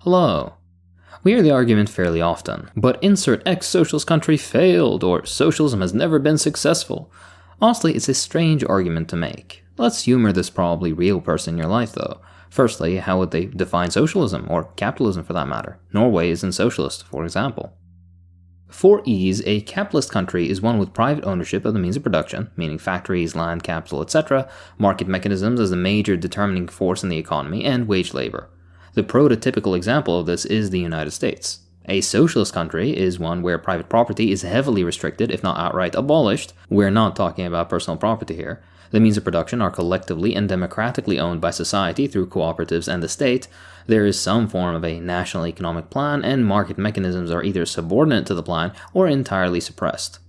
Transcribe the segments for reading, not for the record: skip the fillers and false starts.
Hello. We hear the argument fairly often, but insert ex-socialist country failed, or socialism has never been successful. Honestly, it's a strange argument to make. Let's humor this probably real person in your life though. Firstly, how would they define socialism, or capitalism for that matter? Norway isn't socialist, for example. For ease, a capitalist country is one with private ownership of the means of production, meaning factories, land, capital, etc., market mechanisms as the major determining force in the economy, and wage labor. The prototypical example of this is the United States. A socialist country is one where private property is heavily restricted, if not outright abolished. We're not talking about personal property here. The means of production are collectively and democratically owned by society through cooperatives and the state. There is some form of a national economic plan, and market mechanisms are either subordinate to the plan or entirely suppressed.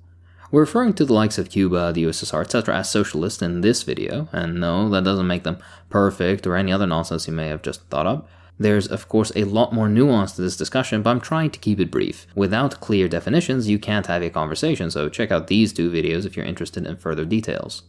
We're referring to the likes of Cuba, the USSR, etc. as socialist in this video, and no, that doesn't make them perfect or any other nonsense you may have just thought up. There's of course a lot more nuance to this discussion, but I'm trying to keep it brief. Without clear definitions, you can't have a conversation, so check out these two videos if you're interested in further details.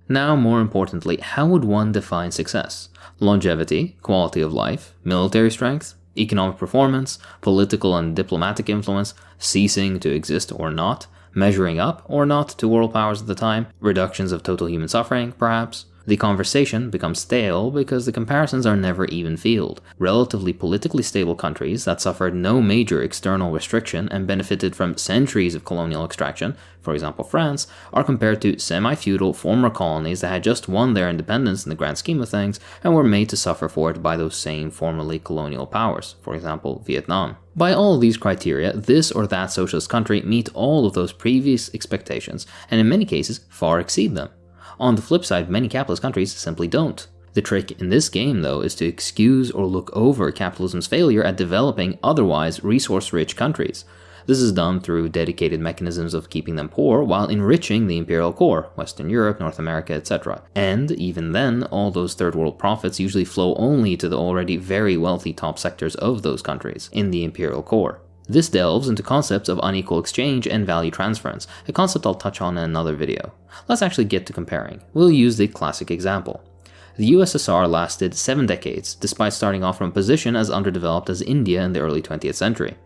Now, more importantly, how would one define success? Longevity, quality of life, military strength, economic performance, political and diplomatic influence, ceasing to exist or not, measuring up or not to world powers at the time, reductions of total human suffering, perhaps? The conversation becomes stale because the comparisons are never even-keeled. Relatively politically stable countries that suffered no major external restriction and benefited from centuries of colonial extraction, for example France, are compared to semi-feudal former colonies that had just won their independence in the grand scheme of things and were made to suffer for it by those same formerly colonial powers, for example Vietnam. By all of these criteria, this or that socialist country meet all of those previous expectations and in many cases far exceed them. On the flip side, many capitalist countries simply don't. The trick in this game, though, is to excuse or look over capitalism's failure at developing otherwise resource-rich countries. This is done through dedicated mechanisms of keeping them poor while enriching the imperial core, Western Europe, North America, etc. And even then, all those third world profits usually flow only to the already very wealthy top sectors of those countries in the imperial core. This delves into concepts of unequal exchange and value transference, a concept I'll touch on in another video. Let's actually get to comparing. We'll use the classic example. The USSR lasted 7 decades, despite starting off from a position as underdeveloped as India in the early 20th century.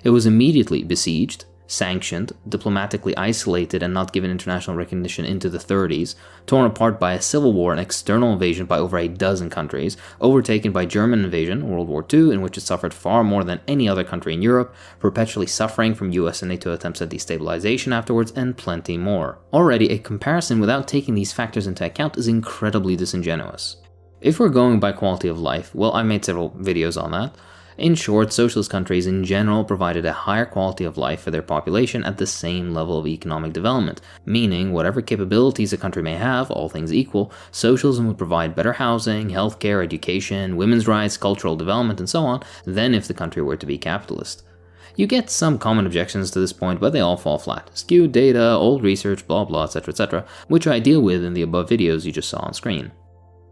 It was immediately besieged, sanctioned, diplomatically isolated and not given international recognition into the 30s, torn apart by a civil war and external invasion by over a dozen countries, overtaken by German invasion, World War II, in which it suffered far more than any other country in Europe, perpetually suffering from US and NATO attempts at destabilization afterwards, and plenty more. Already, a comparison without taking these factors into account is incredibly disingenuous. If we're going by quality of life, well, I made several videos on that. In short, socialist countries in general provided a higher quality of life for their population at the same level of economic development, meaning whatever capabilities a country may have, all things equal, socialism would provide better housing, healthcare, education, women's rights, cultural development, and so on than if the country were to be capitalist. You get some common objections to this point, but they all fall flat. Skewed data, old research, blah blah, etc., which I deal with in the above videos you just saw on screen.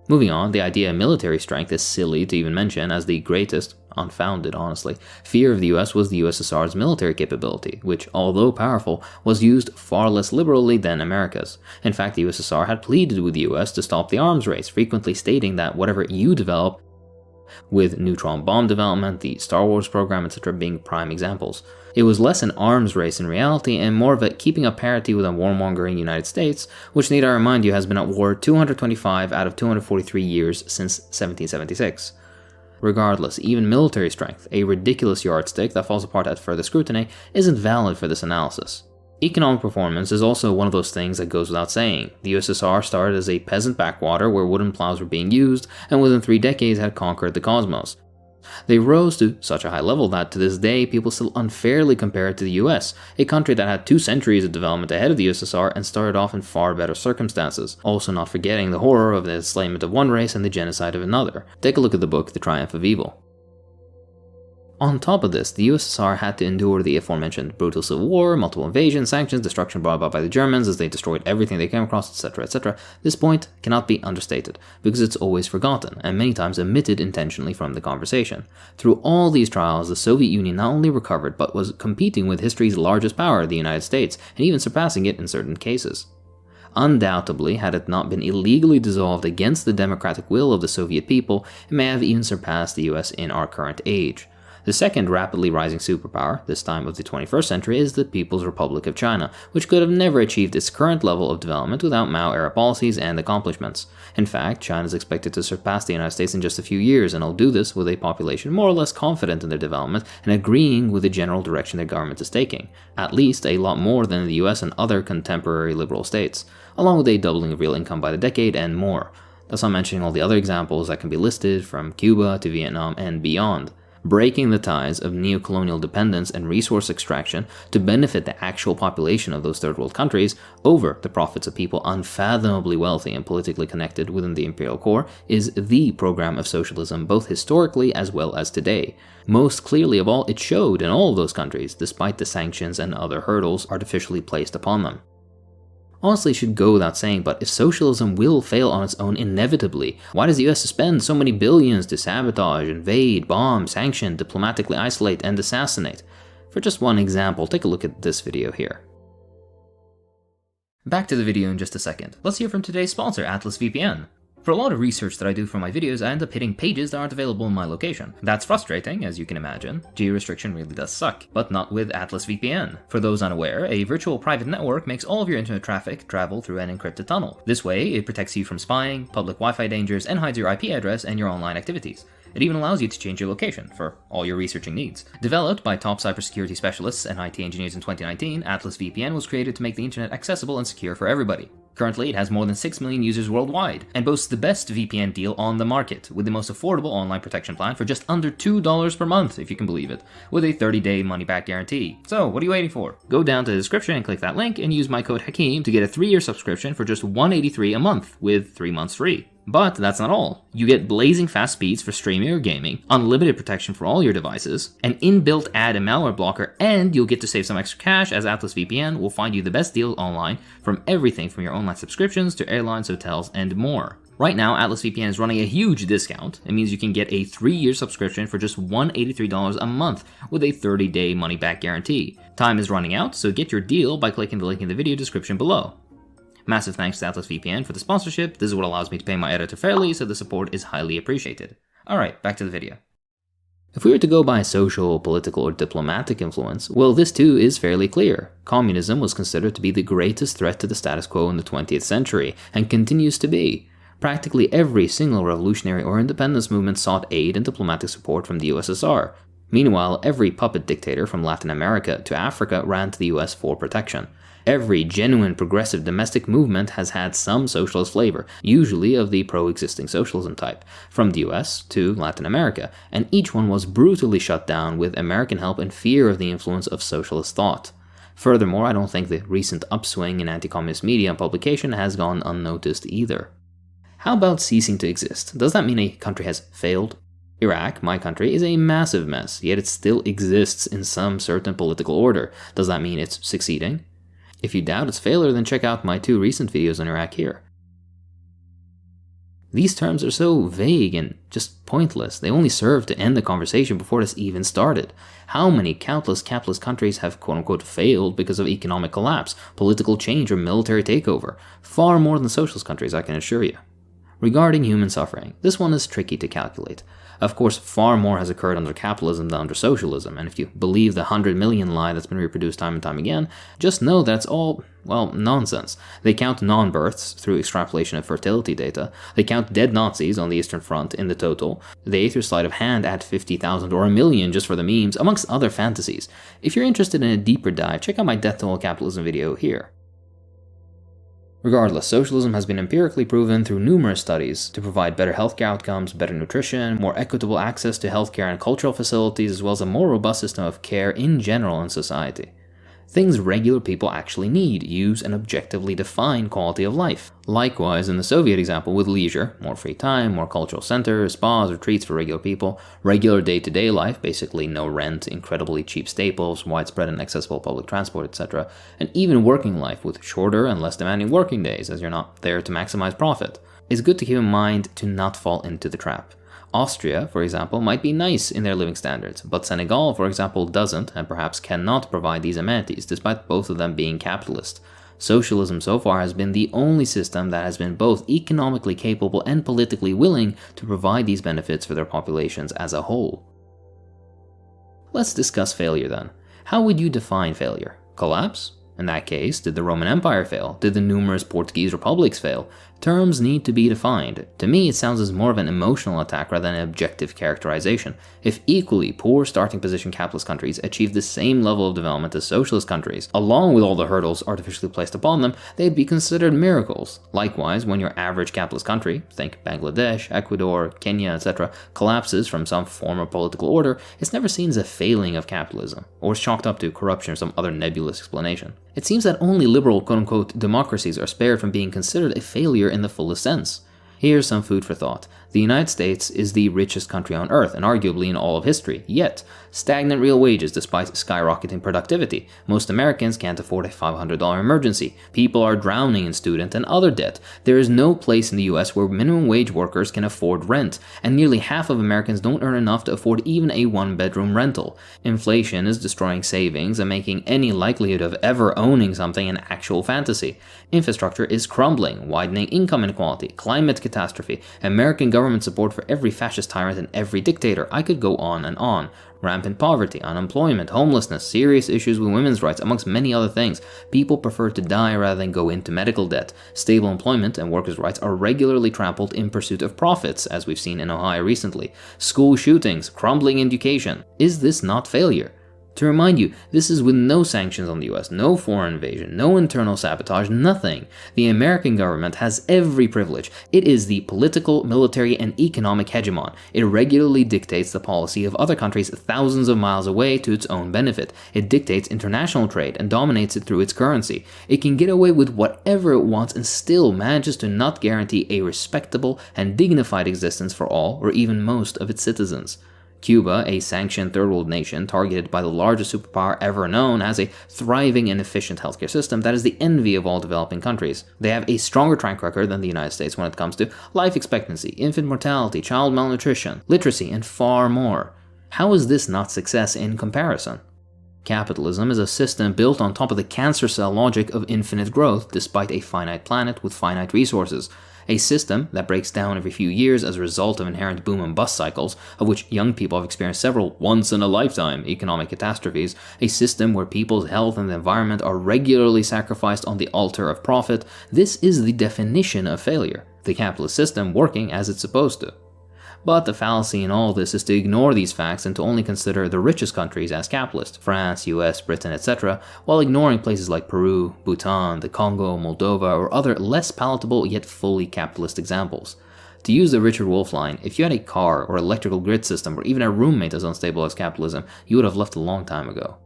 Moving on, the idea of military strength is silly to even mention, as the greatest, unfounded honestly, fear of the US was the USSR's military capability, which, although powerful, was used far less liberally than America's. In fact, the USSR had pleaded with the US to stop the arms race, frequently stating that whatever you develop, with neutron bomb development, the Star Wars program, etc. being prime examples. It was less an arms race in reality and more of a keeping up parity with a warmongering United States, which need I remind you has been at war 225 out of 243 years since 1776. Regardless, even military strength, a ridiculous yardstick that falls apart at further scrutiny, isn't valid for this analysis. Economic performance is also one of those things that goes without saying. The USSR started as a peasant backwater where wooden plows were being used, and within 3 decades had conquered the cosmos. They rose to such a high level that to this day people still unfairly compare it to the US, a country that had 2 centuries of development ahead of the USSR and started off in far better circumstances, also not forgetting the horror of the enslavement of one race and the genocide of another. Take a look at the book The Triumph of Evil. On top of this, the USSR had to endure the aforementioned brutal civil war, multiple invasions, sanctions, destruction brought about by the Germans as they destroyed everything they came across, etc., etc. This point cannot be understated, because it's always forgotten, and many times omitted intentionally from the conversation. Through all these trials, the Soviet Union not only recovered, but was competing with history's largest power, the United States, and even surpassing it in certain cases. Undoubtedly, had it not been illegally dissolved against the democratic will of the Soviet people, it may have even surpassed the US in our current age. The second rapidly rising superpower, this time of the 21st century, is the People's Republic of China, which could have never achieved its current level of development without Mao-era policies and accomplishments. In fact, China is expected to surpass the United States in just a few years, and will do this with a population more or less confident in their development and agreeing with the general direction their government is taking, at least a lot more than the US and other contemporary liberal states, along with a doubling of real income by the decade and more. That's not mentioning all the other examples that can be listed, from Cuba to Vietnam and beyond. Breaking the ties of neo-colonial dependence and resource extraction to benefit the actual population of those third world countries over the profits of people unfathomably wealthy and politically connected within the imperial core is the program of socialism, both historically as well as today. Most clearly of all, it showed in all of those countries, despite the sanctions and other hurdles artificially placed upon them. Honestly, it should go without saying, but if socialism will fail on its own inevitably, why does the US spend so many billions to sabotage, invade, bomb, sanction, diplomatically isolate, and assassinate? For just one example, take a look at this video here. Back to the video in just a second. Let's hear from today's sponsor, Atlas VPN. For a lot of research that I do for my videos, I end up hitting pages that aren't available in my location. That's frustrating, as you can imagine. Geo-restriction really does suck, but not with Atlas VPN. For those unaware, a virtual private network makes all of your internet traffic travel through an encrypted tunnel. This way, it protects you from spying, public Wi-Fi dangers, and hides your IP address and your online activities. It even allows you to change your location for all your researching needs. Developed by top cybersecurity specialists and IT engineers in 2019, Atlas VPN was created to make the internet accessible and secure for everybody. Currently, it has more than 6 million users worldwide, and boasts the best VPN deal on the market, with the most affordable online protection plan for just under $2 per month, if you can believe it, with a 30-day money-back guarantee. So, what are you waiting for? Go down to the description and click that link, and use my code Hakeem to get a 3-year subscription for just $183 a month, with 3 months free. But that's not all. You get blazing fast speeds for streaming or gaming, unlimited protection for all your devices, an inbuilt ad and malware blocker, and you'll get to save some extra cash, as Atlas VPN will find you the best deal online from everything from your online subscriptions to airlines, hotels, and more. Right now, Atlas VPN is running a huge discount. It means you can get a 3-year subscription for just $183 a month with a 30-day money-back guarantee. Time is running out, so get your deal by clicking the link in the video description below. Massive thanks to Atlas VPN for the sponsorship. This is what allows me to pay my editor fairly, so the support is highly appreciated. Alright, back to the video. If we were to go by social, political, or diplomatic influence, well, this too is fairly clear. Communism was considered to be the greatest threat to the status quo in the 20th century, and continues to be. Practically every single revolutionary or independence movement sought aid and diplomatic support from the USSR. Meanwhile, every puppet dictator from Latin America to Africa ran to the US for protection. Every genuine progressive domestic movement has had some socialist flavor, usually of the pro-existing socialism type, from the US to Latin America, and each one was brutally shut down with American help and fear of the influence of socialist thought. Furthermore, I don't think the recent upswing in anti-communist media and publication has gone unnoticed either. How about ceasing to exist? Does that mean a country has failed? Iraq, my country, is a massive mess, yet it still exists in some certain political order. Does that mean it's succeeding? If you doubt its failure, then check out my 2 recent videos on Iraq here. These terms are so vague and just pointless. They only serve to end the conversation before this even started. How many countless capitalist countries have quote-unquote failed because of economic collapse, political change, or military takeover? Far more than socialist countries, I can assure you. Regarding human suffering, this one is tricky to calculate. Of course, far more has occurred under capitalism than under socialism, and if you believe the 100 million lie that's been reproduced time and time again, just know that's all, well, nonsense. They count non-births through extrapolation of fertility data, they count dead Nazis on the Eastern Front in the total, they through sleight of hand add 50,000 or a million just for the memes, amongst other fantasies. If you're interested in a deeper dive, check out my Death to All Capitalism video here. Regardless, socialism has been empirically proven through numerous studies to provide better healthcare outcomes, better nutrition, more equitable access to healthcare and cultural facilities, as well as a more robust system of care in general in society. Things regular people actually need, use, and objectively define quality of life. Likewise, in the Soviet example with leisure, more free time, more cultural centers, spas, retreats for regular people, regular day-to-day life, basically no rent, incredibly cheap staples, widespread and accessible public transport, etc., and even working life with shorter and less demanding working days, as you're not there to maximize profit. It's good to keep in mind to not fall into the trap. Austria, for example, might be nice in their living standards, but Senegal, for example, doesn't and perhaps cannot provide these amenities, despite both of them being capitalist. Socialism so far has been the only system that has been both economically capable and politically willing to provide these benefits for their populations as a whole. Let's discuss failure then. How would you define failure? Collapse? In that case, did the Roman Empire fail? Did the numerous Portuguese republics fail? Terms need to be defined. To me, it sounds as more of an emotional attack rather than an objective characterization. If equally poor starting position capitalist countries achieved the same level of development as socialist countries, along with all the hurdles artificially placed upon them, they'd be considered miracles. Likewise, when your average capitalist country, think Bangladesh, Ecuador, Kenya, etc., collapses from some form of political order, it's never seen as a failing of capitalism, or is chalked up to corruption or some other nebulous explanation. It seems that only liberal quote-unquote democracies are spared from being considered a failure in the fullest sense. Here's some food for thought. The United States is the richest country on earth, and arguably in all of history. Yet, stagnant real wages despite skyrocketing productivity. Most Americans can't afford a $500 emergency. People are drowning in student and other debt. There is no place in the US where minimum wage workers can afford rent, and nearly half of Americans don't earn enough to afford even a one-bedroom rental. Inflation is destroying savings and making any likelihood of ever owning something an actual fantasy. Infrastructure is crumbling, widening income inequality, climate catastrophe, American government support for every fascist tyrant and every dictator. I could go on and on. Rampant poverty, unemployment, homelessness, serious issues with women's rights, amongst many other things. People prefer to die rather than go into medical debt. Stable employment and workers' rights are regularly trampled in pursuit of profits, as we've seen in Ohio recently. School shootings, crumbling education. Is this not failure? To remind you, this is with no sanctions on the US, no foreign invasion, no internal sabotage, nothing. The American government has every privilege. It is the political, military, and economic hegemon. It regularly dictates the policy of other countries thousands of miles away to its own benefit. It dictates international trade and dominates it through its currency. It can get away with whatever it wants and still manages to not guarantee a respectable and dignified existence for all or even most of its citizens. Cuba, a sanctioned third world nation targeted by the largest superpower ever known, has a thriving and efficient healthcare system that is the envy of all developing countries. They have a stronger track record than the United States when it comes to life expectancy, infant mortality, child malnutrition, literacy, and far more. How is this not success in comparison? Capitalism is a system built on top of the cancer cell logic of infinite growth despite a finite planet with finite resources. A system that breaks down every few years as a result of inherent boom and bust cycles, of which young people have experienced several once-in-a-lifetime economic catastrophes, a system where people's health and the environment are regularly sacrificed on the altar of profit. This is the definition of failure, the capitalist system working as it's supposed to. But the fallacy in all this is to ignore these facts and to only consider the richest countries as capitalist, France, US, Britain, etc., while ignoring places like Peru, Bhutan, the Congo, Moldova, or other less palatable yet fully capitalist examples. To use the Richard Wolff line, if you had a car or electrical grid system or even a roommate as unstable as capitalism, you would have left a long time ago.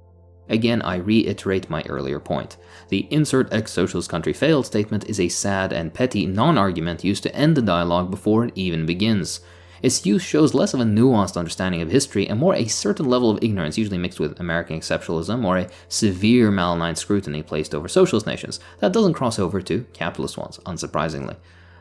Again, I reiterate my earlier point. The insert ex-socialist country failed statement is a sad and petty non-argument used to end the dialogue before it even begins. Its use shows less of a nuanced understanding of history and more a certain level of ignorance usually mixed with American exceptionalism or a severe malign scrutiny placed over socialist nations that doesn't cross over to capitalist ones, unsurprisingly.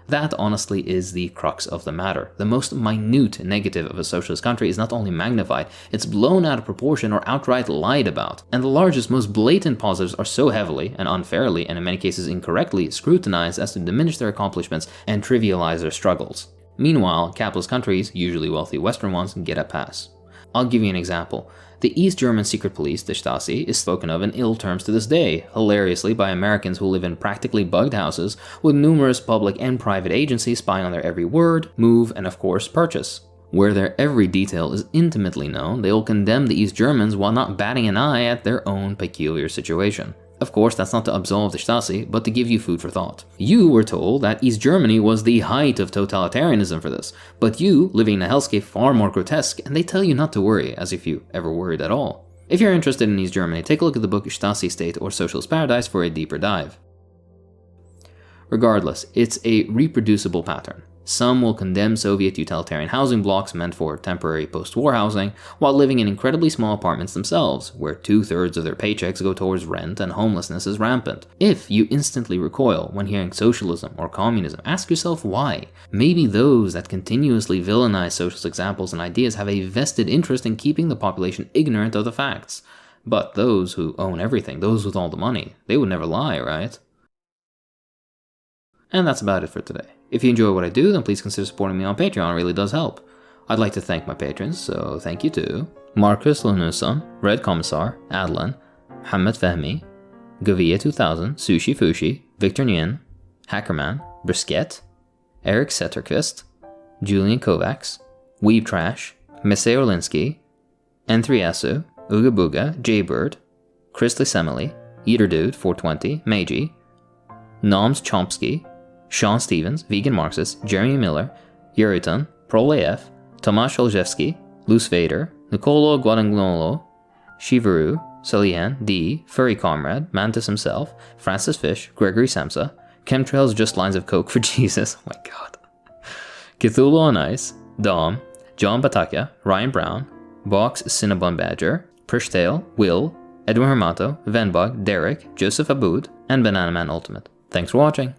That honestly is the crux of the matter. The most minute negative of a socialist country is not only magnified, it's blown out of proportion or outright lied about. And the largest, most blatant positives are so heavily, and unfairly, and in many cases incorrectly, scrutinized as to diminish their accomplishments and trivialize their struggles. Meanwhile, capitalist countries, usually wealthy Western ones, get a pass. I'll give you an example. The East German secret police, the Stasi, is spoken of in ill terms to this day, hilariously by Americans who live in practically bugged houses, with numerous public and private agencies spying on their every word, move, and of course, purchase. Where their every detail is intimately known, they will condemn the East Germans while not batting an eye at their own peculiar situation. Of course, that's not to absolve the Stasi, but to give you food for thought. You were told that East Germany was the height of totalitarianism for this, but you, living in a hellscape far more grotesque, and they tell you not to worry, as if you ever worried at all. If you're interested in East Germany, take a look at the book Stasi State or Socialist Paradise for a deeper dive. Regardless, it's a reproducible pattern. Some will condemn Soviet utilitarian housing blocks meant for temporary post-war housing, while living in incredibly small apartments themselves, where 2/3 of their paychecks go towards rent and homelessness is rampant. If you instantly recoil when hearing socialism or communism, ask yourself why. Maybe those that continuously villainize socialist examples and ideas have a vested interest in keeping the population ignorant of the facts. But those who own everything, those with all the money, they would never lie, right? And that's about it for today. If you enjoy what I do, then please consider supporting me on Patreon. It really does help. I'd like to thank my patrons, so thank you to Marcus Lanuson, Red Commissar, Adlan, Mohammed Fahmi, Gavia 2000, Sushi Fushi, Victor Nguyen, Hackerman, Brisket, Eric Setterquist, Julian Kovacs, Weeb Trash, Mese Orlinsky, N3Asu, Ooga Booga, Jaybird, Chris Semele, Eater Dude 420, Meiji, Noms Chomsky, Sean Stevens, Vegan Marxist, Jeremy Miller, Yuriton, ProlAF, Tomasz Olszewski, Luce Vader, Nicolo Guadagnolo, Shivaru, Salian, D, Furry Comrade, Mantis himself, Francis Fish, Gregory Samsa, Chemtrails Just Lines of Coke for Jesus, oh my god, Cthulhu on Ice, Dom, John Bataka, Ryan Brown, Box Cinnabon Badger, Prishtail, Will, Edwin Hermato, Venbog, Derek, Joseph Aboud, and Banana Man Ultimate. Thanks for watching.